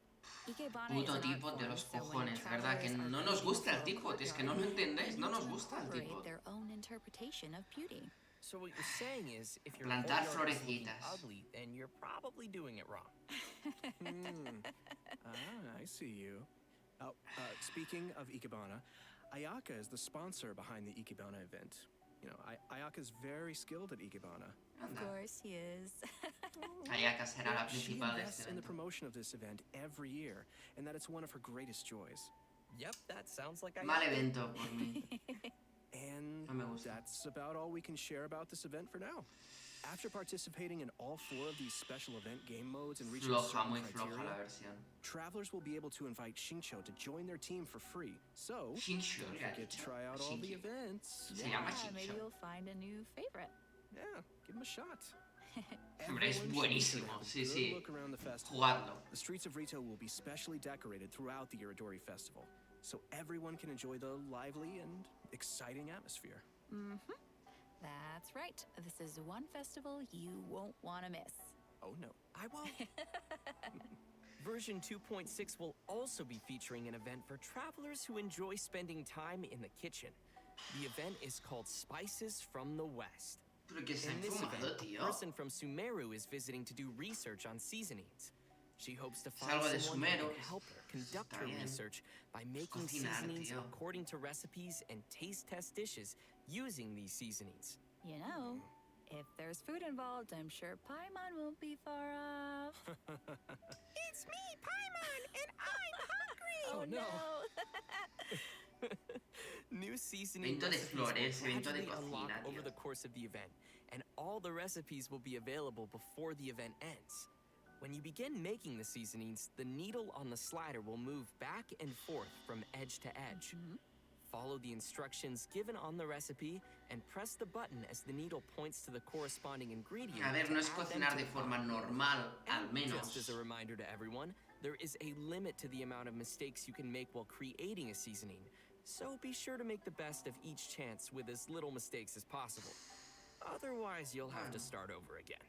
Speaker 5: Ikebana is
Speaker 1: Puto
Speaker 5: an art
Speaker 1: tipo de
Speaker 5: form,
Speaker 1: los
Speaker 5: so when
Speaker 1: cojones, ¿verdad? Que
Speaker 5: travelers are
Speaker 1: no nos
Speaker 5: creating
Speaker 1: gusta
Speaker 5: a
Speaker 1: el
Speaker 5: floral
Speaker 1: tipo, es que no lo
Speaker 5: courtyard,
Speaker 1: entendéis,
Speaker 5: they
Speaker 1: no
Speaker 5: need
Speaker 1: nos
Speaker 5: to
Speaker 1: gusta el
Speaker 5: incorporate
Speaker 1: tipo.
Speaker 5: their own interpretation of beauty.
Speaker 6: So what you're saying is, if your
Speaker 1: Plantar
Speaker 6: courtyard is looking
Speaker 1: florecitas.
Speaker 6: ugly, then you're probably doing it wrong.
Speaker 2: I see you. Speaking of Ikebana, Ayaka is the sponsor behind the Ikebana event. You know, Ayaka's very skilled at Ikebana.
Speaker 5: Of
Speaker 1: Anda.
Speaker 5: course he is.
Speaker 1: Ayaka será la
Speaker 2: She
Speaker 1: principal de
Speaker 2: invests
Speaker 1: este
Speaker 2: in the
Speaker 1: evento.
Speaker 2: promotion of this event every year, and that it's one of her greatest joys.
Speaker 6: Yep, that sounds like I
Speaker 1: Mal evento por mí.
Speaker 2: And
Speaker 1: No me gusta.
Speaker 2: that's about all we can share about this event for now. After participating in all 4 of these special event game modes and reaching
Speaker 1: Floja,
Speaker 2: certain
Speaker 1: muy floja
Speaker 2: criteria,
Speaker 1: la versión.
Speaker 2: travelers will be able to invite Shincho to join their team for free. So,
Speaker 1: Shincho,
Speaker 2: don't
Speaker 1: le ha
Speaker 2: forget to
Speaker 1: dicho.
Speaker 2: try out all the
Speaker 1: Shincho.
Speaker 2: events.
Speaker 1: Se llama
Speaker 5: Yeah, maybe
Speaker 1: Shincho.
Speaker 5: you'll find a new favorite.
Speaker 2: Yeah, give him a shot.
Speaker 1: Hombre, es
Speaker 2: Everyone should
Speaker 1: buenísimo,
Speaker 2: have a
Speaker 1: sí,
Speaker 2: good
Speaker 1: sí.
Speaker 2: look around the festival.
Speaker 1: Jugadlo.
Speaker 2: The streets of Rito will be specially decorated throughout the Iridori Festival, so everyone can enjoy the lively and exciting atmosphere.
Speaker 5: That's right. This is one festival you won't want to miss.
Speaker 2: Oh no.
Speaker 6: I won't. Version 2.6 will also be featuring an event for travelers who enjoy spending time in the kitchen. The event is called Spices from the West.
Speaker 1: Pero que se ha
Speaker 6: In this
Speaker 1: enfumado,
Speaker 6: event, a
Speaker 1: tío.
Speaker 6: person from Sumeru is visiting to do research on seasonings. She hopes to find
Speaker 1: algo de
Speaker 6: someone who
Speaker 1: Sumeru,
Speaker 6: can help her conduct
Speaker 1: está
Speaker 6: her
Speaker 1: bien.
Speaker 6: research by making
Speaker 1: Cocinar,
Speaker 6: seasonings
Speaker 1: tío.
Speaker 6: according to recipes and taste test dishes using these seasonings.
Speaker 5: You know, if there's food involved, I'm sure Paimon won't be far off.
Speaker 6: It's me, Paimon, and I'm hungry!
Speaker 2: Oh, no.
Speaker 6: New seasoning
Speaker 1: Evento de
Speaker 6: recipes
Speaker 1: flores,
Speaker 6: will
Speaker 1: evento de
Speaker 6: gradually unlock
Speaker 1: cocina,
Speaker 6: over
Speaker 1: tío.
Speaker 6: the course of the event, and all the recipes will be available before the event ends. When you begin making the seasonings, the needle on the slider will move back and forth from edge to edge. Follow the instructions given on the recipe and press the button as the needle points to the corresponding ingredient.
Speaker 1: A ver,
Speaker 6: to
Speaker 1: no es
Speaker 6: add them
Speaker 1: cocinar
Speaker 6: to
Speaker 1: de
Speaker 6: the
Speaker 1: forma
Speaker 6: pot.
Speaker 1: normal, al
Speaker 6: And
Speaker 1: menos.
Speaker 6: just as a reminder to everyone, there is a limit to the amount of mistakes you can make while creating a seasoning. So be sure to make the best of each chance with as little mistakes as possible. Otherwise, you'll have to start over again.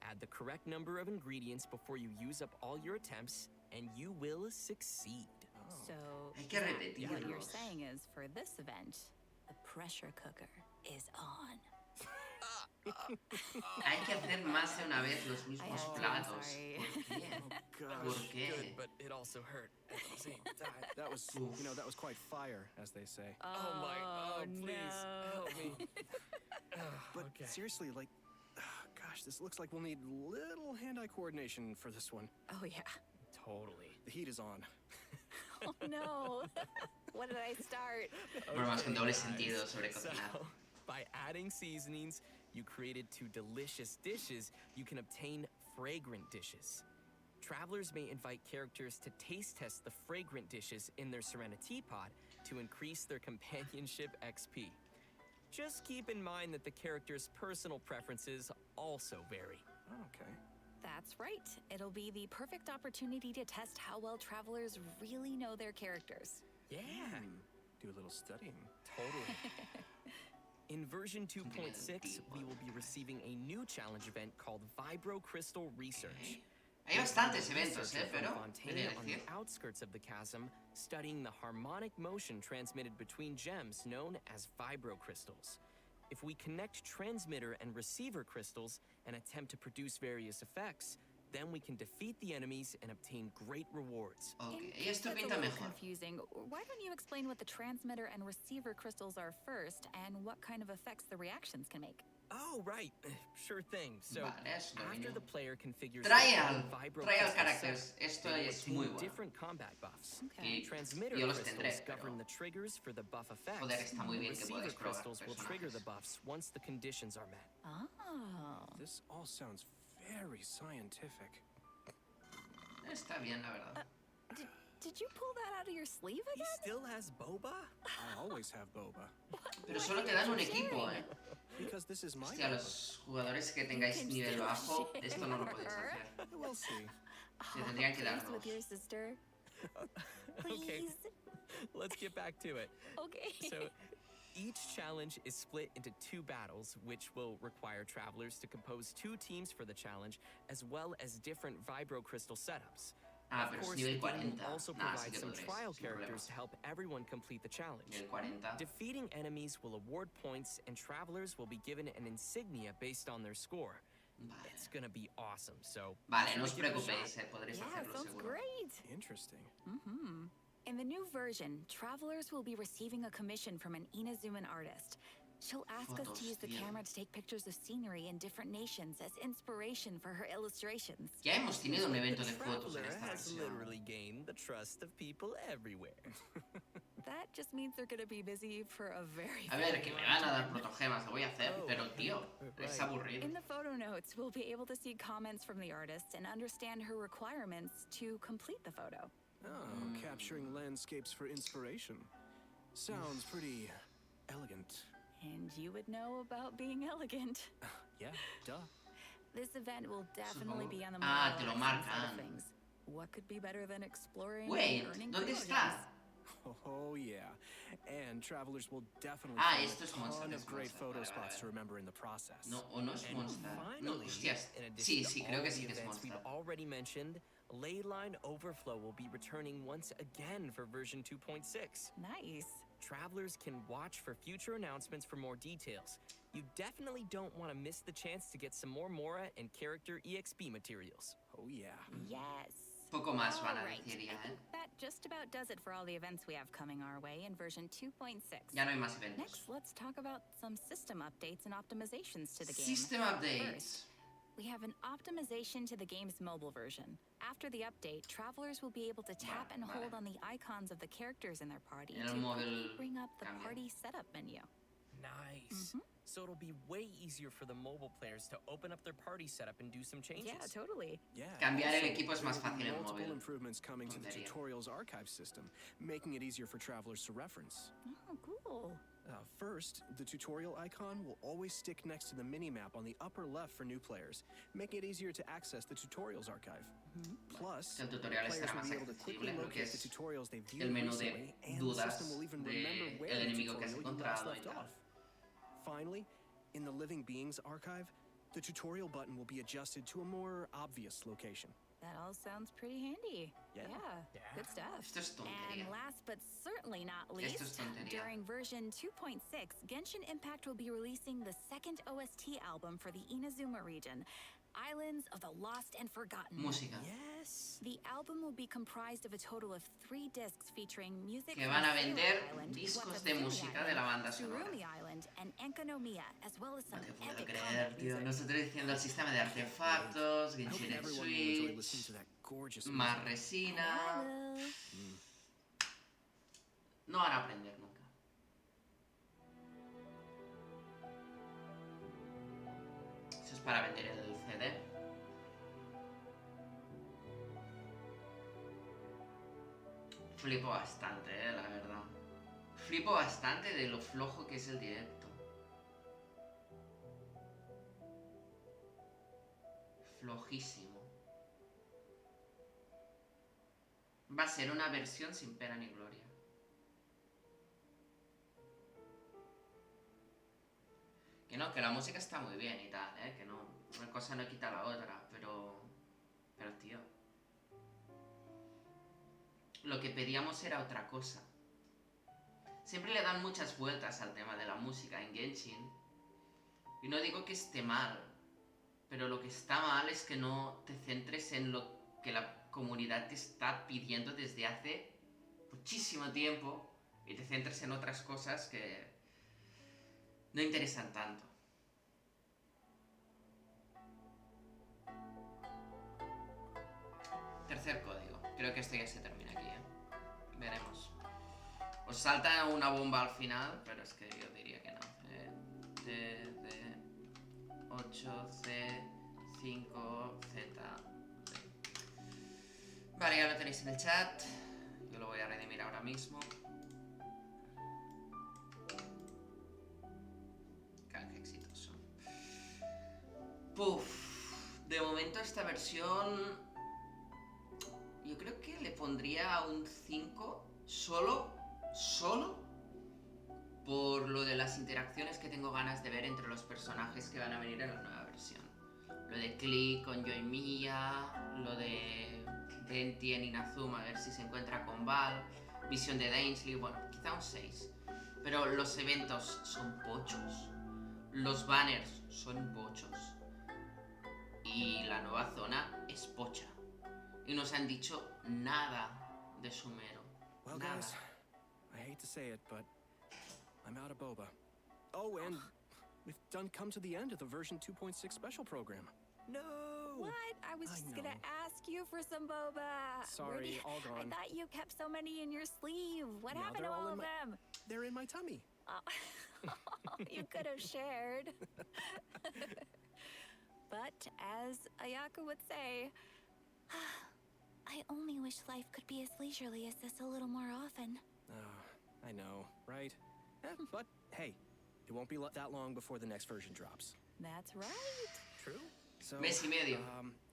Speaker 6: Add the correct number of ingredients before you use up all your attempts, and you will succeed.
Speaker 5: So,
Speaker 1: Hay que
Speaker 5: Zach, what you're
Speaker 1: repetirlos.
Speaker 5: saying is, for this event, the pressure cooker is on.
Speaker 1: Hay que hacer más de una vez los mismos
Speaker 5: am
Speaker 1: platos.
Speaker 5: sorry.
Speaker 1: ¿Por qué?
Speaker 2: Gosh.
Speaker 1: ¿Por qué?
Speaker 6: Good, but it also hurt at the same time.
Speaker 2: That was,
Speaker 1: Oof.
Speaker 2: you know, that was quite fire, as they say.
Speaker 6: Oh my, oh please,
Speaker 5: no.
Speaker 6: help me.
Speaker 2: But
Speaker 6: Okay.
Speaker 2: seriously, like, gosh, this looks like we'll need little hand-eye coordination for this one.
Speaker 5: Oh, yeah.
Speaker 6: Totally.
Speaker 2: The heat is on.
Speaker 5: Oh, no. What did I start?
Speaker 1: Bromas con doble
Speaker 6: guys.
Speaker 1: sentido sobre
Speaker 6: So,
Speaker 1: cocinar.
Speaker 6: by adding seasonings you created to delicious dishes, you can obtain fragrant dishes. Travelers may invite characters to taste test the fragrant dishes in their Serenity Pod to increase their companionship XP. Just keep in mind that the character's personal preferences also vary.
Speaker 2: Oh, okay.
Speaker 5: That's right. It'll be the perfect opportunity to test how well travelers really know their characters.
Speaker 6: Yeah,
Speaker 2: Do a little studying.
Speaker 6: totally. In version 2.6, we will be receiving a new challenge event called Vibro Crystal Research.
Speaker 1: Hay bastantes
Speaker 6: A
Speaker 1: eventos,
Speaker 6: researcher from
Speaker 1: pero
Speaker 6: Fontaine
Speaker 1: he de
Speaker 6: on the
Speaker 1: decir.
Speaker 6: outskirts of the chasm, studying the harmonic motion transmitted between gems known as vibrocrystals. If we connect transmitter and receiver crystals and attempt to produce various effects, then we can defeat the enemies and obtain great rewards.
Speaker 1: Ok,
Speaker 5: In
Speaker 1: y
Speaker 5: case
Speaker 1: esto
Speaker 5: that's a
Speaker 1: pinta
Speaker 5: little
Speaker 1: mejor.
Speaker 5: confusing, why don't you explain what the transmitter and receiver crystals are first and what kind of effects the reactions can make?
Speaker 6: Oh, right. Sure thing. So,
Speaker 1: Vale, es lo
Speaker 6: after
Speaker 1: mismo.
Speaker 6: the player configures
Speaker 1: Trial,
Speaker 6: their vibro
Speaker 1: trial
Speaker 6: crystal
Speaker 1: characters.
Speaker 6: set,
Speaker 1: Esto
Speaker 6: they will
Speaker 1: es
Speaker 6: obtain
Speaker 1: muy bueno.
Speaker 6: different combat buffs.
Speaker 5: Okay.
Speaker 1: Y
Speaker 6: Transmitter
Speaker 1: yo los
Speaker 6: crystals
Speaker 1: tendré,
Speaker 6: govern
Speaker 1: pero
Speaker 6: the triggers for the buff effects.
Speaker 1: joder, está muy bien que
Speaker 6: Receiver
Speaker 1: podáis probar
Speaker 6: crystals will trigger the
Speaker 1: personajes.
Speaker 6: buffs once the conditions are met.
Speaker 5: Oh.
Speaker 2: This all sounds very scientific.
Speaker 1: Está bien, la verdad.
Speaker 5: Did you pull that out of your sleeve
Speaker 6: He
Speaker 5: again?
Speaker 6: still has boba?
Speaker 2: I always have boba.
Speaker 1: Pero solo te dan un equipo, ¿eh?
Speaker 2: Because this is my
Speaker 1: Hostia,
Speaker 2: boba.
Speaker 1: los jugadores que tengáis
Speaker 5: can
Speaker 1: nivel
Speaker 5: still
Speaker 1: bajo,
Speaker 5: share.
Speaker 1: esto no lo podéis hacer.
Speaker 2: We'll see.
Speaker 1: Te tendrían que
Speaker 5: Please,
Speaker 1: darnos.
Speaker 5: with your sister.
Speaker 6: Okay,
Speaker 5: Please.
Speaker 6: let's get back to it.
Speaker 5: Okay.
Speaker 6: So, each challenge is split into 2 battles, which will require travelers to compose 2 teams for the challenge, as well as different vibro crystal setups.
Speaker 1: Ah,
Speaker 6: Of
Speaker 1: pero es
Speaker 6: course,
Speaker 1: nivel
Speaker 6: the game
Speaker 1: 40.
Speaker 6: will also
Speaker 1: Nah, sí
Speaker 6: provide
Speaker 1: que
Speaker 6: some
Speaker 1: podréis,
Speaker 6: trial
Speaker 1: sin
Speaker 6: characters
Speaker 1: problemas.
Speaker 6: to help everyone complete the challenge.
Speaker 1: Nivel 40.
Speaker 6: Defeating enemies will award points, and travelers will be given an insignia based on their score.
Speaker 1: Vale.
Speaker 6: It's gonna be awesome, so
Speaker 1: Vale,
Speaker 6: should
Speaker 1: no
Speaker 6: we
Speaker 1: os
Speaker 6: give it a
Speaker 1: preocupéis,
Speaker 6: shot?
Speaker 1: podréis
Speaker 5: Yeah,
Speaker 1: hacerlo
Speaker 5: sounds
Speaker 1: seguro.
Speaker 5: great.
Speaker 2: Interesting.
Speaker 5: Mm-hmm. In the new version, travelers will be receiving a commission from an Inazuman artist. She'll ask us
Speaker 1: Fotos,
Speaker 5: to use the
Speaker 1: tío.
Speaker 5: camera to take pictures of scenery in different nations as inspiration for her illustrations.
Speaker 1: Ya hemos tenido un evento
Speaker 6: The
Speaker 1: de fotos en
Speaker 6: traveler
Speaker 1: esta
Speaker 6: has
Speaker 1: versión.
Speaker 6: literally gained the trust of people everywhere.
Speaker 5: That just means they're gonna be busy for a very
Speaker 1: A ver, que me van a dar protogemas, lo voy a hacer,
Speaker 6: Oh,
Speaker 1: pero tío, es
Speaker 6: right.
Speaker 1: aburrido.
Speaker 5: In the photo notes, we'll be able to see comments from the artist and understand her requirements to complete the photo.
Speaker 2: Oh, capturing landscapes for inspiration. Sounds pretty elegant.
Speaker 5: And you would know about being elegant.
Speaker 2: Yeah, duh.
Speaker 5: This event will definitely be on the
Speaker 1: Ah,
Speaker 5: more
Speaker 1: te lo
Speaker 5: relaxing side of
Speaker 1: marcan.
Speaker 5: things. What could be better than exploring
Speaker 1: Wait,
Speaker 5: and earning
Speaker 1: ¿dónde
Speaker 5: Codigos?
Speaker 1: está?
Speaker 2: Oh yeah, and travelers will definitely
Speaker 1: Ah,
Speaker 2: find
Speaker 1: esto es
Speaker 2: a
Speaker 1: Monster,
Speaker 2: ton
Speaker 1: es
Speaker 2: of great
Speaker 1: Monster.
Speaker 2: photo
Speaker 1: Vale,
Speaker 2: spots
Speaker 1: vale,
Speaker 2: to
Speaker 1: vale.
Speaker 2: remember in the process.
Speaker 1: No, o no es
Speaker 6: And
Speaker 1: Monster. No,
Speaker 6: finally,
Speaker 1: hostias.
Speaker 6: in addition
Speaker 1: Sí,
Speaker 6: to
Speaker 1: sí,
Speaker 6: all
Speaker 1: creo que
Speaker 6: the
Speaker 1: sí que es
Speaker 6: events we've
Speaker 1: Monster.
Speaker 6: already mentioned, Leyline Overflow will be returning once again for version 2.6.
Speaker 5: Nice.
Speaker 6: Travelers can watch for future announcements for more details. You definitely don't want to miss the chance to get some more Mora and character EXP materials.
Speaker 2: Oh yeah.
Speaker 5: Yes.
Speaker 1: Poco más van a
Speaker 5: All right.
Speaker 1: decir ya,
Speaker 5: I think that just about does it for all the events we have coming our way in version 2.6.
Speaker 1: Ya no hay más eventos.
Speaker 5: Next, let's talk about some system updates and optimizations to the game.
Speaker 1: System updates.
Speaker 5: First, we have an optimization to the game's mobile version. After the update, travelers will be able to tap and hold on the icons of the characters in their party
Speaker 1: En el
Speaker 5: to quickly
Speaker 1: móvil
Speaker 5: bring up the
Speaker 1: cambia.
Speaker 5: party setup menu.
Speaker 6: Nice. So it'll be way easier for the mobile players to open up their party setup and do some changes.
Speaker 5: Yeah, totally.
Speaker 2: Yeah.
Speaker 1: Cambiar el
Speaker 2: also,
Speaker 1: equipo es
Speaker 2: there
Speaker 1: más
Speaker 2: will be
Speaker 1: fácil en
Speaker 2: multiple
Speaker 1: móvil.
Speaker 2: improvements coming to the
Speaker 1: Tontería.
Speaker 2: tutorials archive system, making it easier for travelers to reference.
Speaker 5: Oh, cool.
Speaker 2: First, the tutorial icon will always stick next to the mini-map on the upper left for new players, making it easier to access the tutorials archive. Plus,
Speaker 1: El tutorial
Speaker 2: players
Speaker 1: estará
Speaker 2: will
Speaker 1: más
Speaker 2: be able to quickly
Speaker 1: accesible porque
Speaker 2: locate the
Speaker 1: es
Speaker 2: tutorials they've
Speaker 1: el
Speaker 2: viewed
Speaker 1: menú
Speaker 2: recently,
Speaker 1: de
Speaker 2: and the
Speaker 1: dudas
Speaker 2: system will even
Speaker 1: de
Speaker 2: remember where
Speaker 1: el
Speaker 2: the
Speaker 1: enemigo que has
Speaker 2: tutorial you last
Speaker 1: encontrado y
Speaker 2: left
Speaker 1: tal.
Speaker 2: off. Finally, in the Living Beings archive, the tutorial button will be adjusted to a more obvious location.
Speaker 5: That all sounds pretty handy.
Speaker 2: Yeah.
Speaker 5: Good stuff.
Speaker 1: Esto es tontería.
Speaker 5: And last but certainly not
Speaker 1: Esto
Speaker 5: least,
Speaker 1: es tontería.
Speaker 5: during version 2.6, Genshin Impact will be releasing the second OST album for the Inazuma region, Islands of the Lost and Forgotten.
Speaker 1: Música.
Speaker 2: Yes.
Speaker 5: The album will be comprised of a total of 3 discs featuring music
Speaker 1: Que
Speaker 5: from
Speaker 1: van a
Speaker 5: Sura
Speaker 1: vender
Speaker 5: Island,
Speaker 1: discos de
Speaker 5: Watatsumi
Speaker 1: música de la banda sonora.
Speaker 5: Tsurumi Island, and Enkanomiya, as well as some
Speaker 1: No te puedo
Speaker 5: epic
Speaker 1: creer,
Speaker 5: combat
Speaker 1: tío.
Speaker 5: music.
Speaker 1: Nosotros diciendo el sistema de artefactos,
Speaker 2: I hope
Speaker 1: Genshin en
Speaker 2: everyone will enjoy listening
Speaker 1: Switch,
Speaker 2: to that gorgeous
Speaker 1: más
Speaker 2: music.
Speaker 1: resina.
Speaker 5: I will.
Speaker 1: No van a aprender nunca. Eso es para vender el CD. Flipo bastante, la verdad. Flipo bastante de lo flojo que es el directo. Flojísimo. Va a ser una versión sin pena ni gloria. Que la música está muy bien y tal, que no, una cosa no quita la otra, pero tío, lo que pedíamos era otra cosa. Siempre le dan muchas vueltas al tema de la música en Genshin, y no digo que esté mal, pero lo que está mal es que no te centres en lo que la comunidad te está pidiendo desde hace muchísimo tiempo, y te centres en otras cosas que no interesan tanto. Tercer código. Creo que esto ya se termina aquí, Veremos. Os salta una bomba al final, pero es que yo diría que no. D, 8, C, 5, Z. Vale, ya lo tenéis en el chat. Yo lo voy a redimir ahora mismo. Canje exitoso. Puf. De momento esta versión... Yo creo que le pondría un 5 solo por lo de las interacciones que tengo ganas de ver entre los personajes que van a venir en la nueva versión. Lo de Click con Yoimiya, lo de Venti en Inazuma, a ver si se encuentra con Val, visión de Dainsley, bueno, quizá un 6. Pero los eventos son pochos, los banners son pochos y la nueva zona es pocha. Y no se han dicho nada de Sumero.
Speaker 2: Well,
Speaker 1: Nada.
Speaker 2: guys, I hate to say it, but I'm out of boba. Oh, and we've come to the end of the version 2.6 special program.
Speaker 6: No!
Speaker 5: What? I was
Speaker 2: I
Speaker 5: just gonna
Speaker 2: know.
Speaker 5: ask you for some boba. Where
Speaker 2: Sorry,
Speaker 5: do you-
Speaker 2: all
Speaker 5: I
Speaker 2: gone.
Speaker 5: thought you kept so many in your sleeve. What
Speaker 2: No,
Speaker 5: happened to
Speaker 2: they're all
Speaker 5: all
Speaker 2: in
Speaker 5: of
Speaker 2: my-
Speaker 5: them?
Speaker 2: They're in my tummy.
Speaker 5: Oh, you could have shared. But as Ayaka would say,
Speaker 4: I only wish life could be as leisurely as this a little more often.
Speaker 2: I know, right? But hey, it won't be that long before the next version drops.
Speaker 5: that's right.
Speaker 6: True?
Speaker 2: So,
Speaker 1: Mes y medio.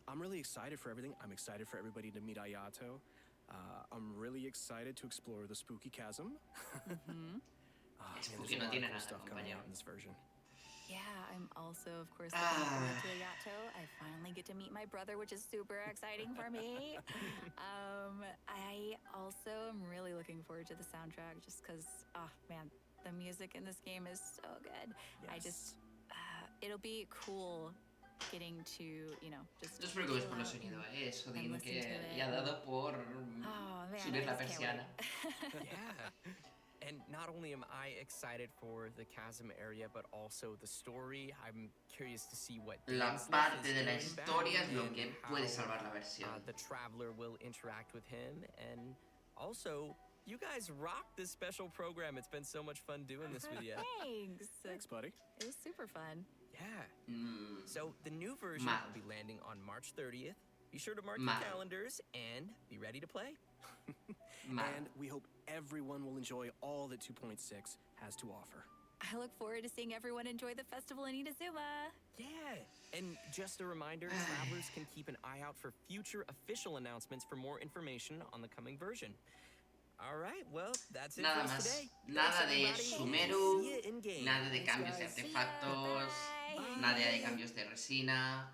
Speaker 2: I'm really excited for everything. I'm excited for everybody to meet Ayato. I'm really excited to explore the spooky chasm. Man,
Speaker 1: Spooky
Speaker 2: there's a
Speaker 1: no
Speaker 2: lot
Speaker 1: tiene
Speaker 2: of cool
Speaker 1: nada,
Speaker 2: stuff coming
Speaker 1: compañero.
Speaker 2: out in this version.
Speaker 5: Yeah, I'm also, of course, looking forward to Ayato. I finally get to meet my brother, which is super exciting for me. I also am really looking forward to the soundtrack just because, oh man, the music in this game is so good. I just, it'll be cool getting to, you know, just.
Speaker 1: No os preocupes
Speaker 5: chill
Speaker 1: por el
Speaker 5: out
Speaker 1: sonido,
Speaker 5: and-
Speaker 1: eso
Speaker 5: and
Speaker 1: dime
Speaker 5: listen
Speaker 1: que
Speaker 5: to it
Speaker 1: ya ha
Speaker 5: and-
Speaker 1: dado por
Speaker 5: Oh man,
Speaker 1: subir
Speaker 5: I
Speaker 1: la
Speaker 5: just can't
Speaker 1: persiana.
Speaker 5: wait.
Speaker 6: Yeah. And not only am I excited for the chasm area, but also the story. I'm curious to see what
Speaker 1: La
Speaker 6: Dan's life
Speaker 1: parte
Speaker 6: is
Speaker 1: de la
Speaker 6: doing back
Speaker 1: historia es lo
Speaker 6: and
Speaker 1: que
Speaker 6: how,
Speaker 1: puede salvar la versión.
Speaker 6: the traveler will interact with him. And also, you guys rocked this special program. It's been so much fun doing this with you.
Speaker 5: Thanks.
Speaker 2: Thanks, buddy.
Speaker 5: It was super fun.
Speaker 6: Yeah.
Speaker 1: Mm,
Speaker 6: So the new version
Speaker 1: Mal.
Speaker 6: will be landing on March 30th. Be sure to mark
Speaker 1: Mal.
Speaker 6: your calendars and be ready to play.
Speaker 1: mal.
Speaker 2: And we hope everyone will enjoy all that 2.6 has to offer.
Speaker 5: I look forward to seeing everyone enjoy the festival in Inazuma.
Speaker 6: Yeah. And just a reminder, travelers can keep an eye out for future official announcements for more information on the coming version. All right, well, that's it
Speaker 1: Nada
Speaker 6: for us
Speaker 1: más.
Speaker 6: today.
Speaker 1: Nada
Speaker 6: Thanks,
Speaker 1: de
Speaker 6: everybody.
Speaker 1: Sumeru,
Speaker 6: See ya in game.
Speaker 1: nada de
Speaker 6: Thanks,
Speaker 1: cambios de
Speaker 6: guys.
Speaker 1: artefactos,
Speaker 5: Bye.
Speaker 1: nada de cambios de resina,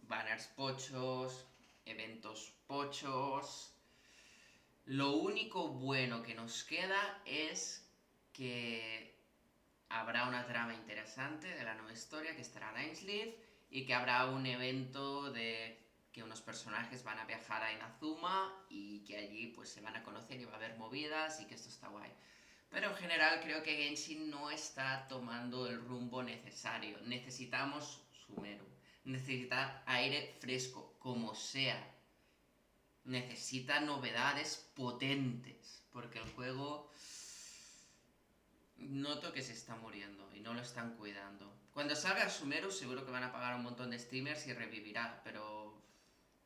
Speaker 1: banners pochos, eventos pochos. Lo único bueno que nos queda es que habrá una trama interesante de la nueva historia, que estará en Ainsleaf, y que habrá un evento de que unos personajes van a viajar a Inazuma y que allí pues se van a conocer y va a haber movidas y que esto está guay. Pero en general creo que Genshin no está tomando el rumbo necesario. Necesitamos Sumeru. Necesita aire fresco, como sea. Necesita novedades potentes. Porque el juego noto que se está muriendo y no lo están cuidando. Cuando salga Sumeru seguro que van a pagar un montón de streamers y revivirá, pero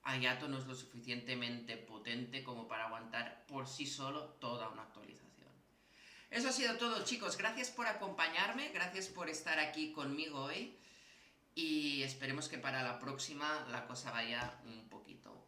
Speaker 1: Ayato no es lo suficientemente potente como para aguantar por sí solo toda una actualización. Eso ha sido todo, chicos. Gracias por acompañarme, gracias por estar aquí conmigo hoy y esperemos que para la próxima la cosa vaya un poquito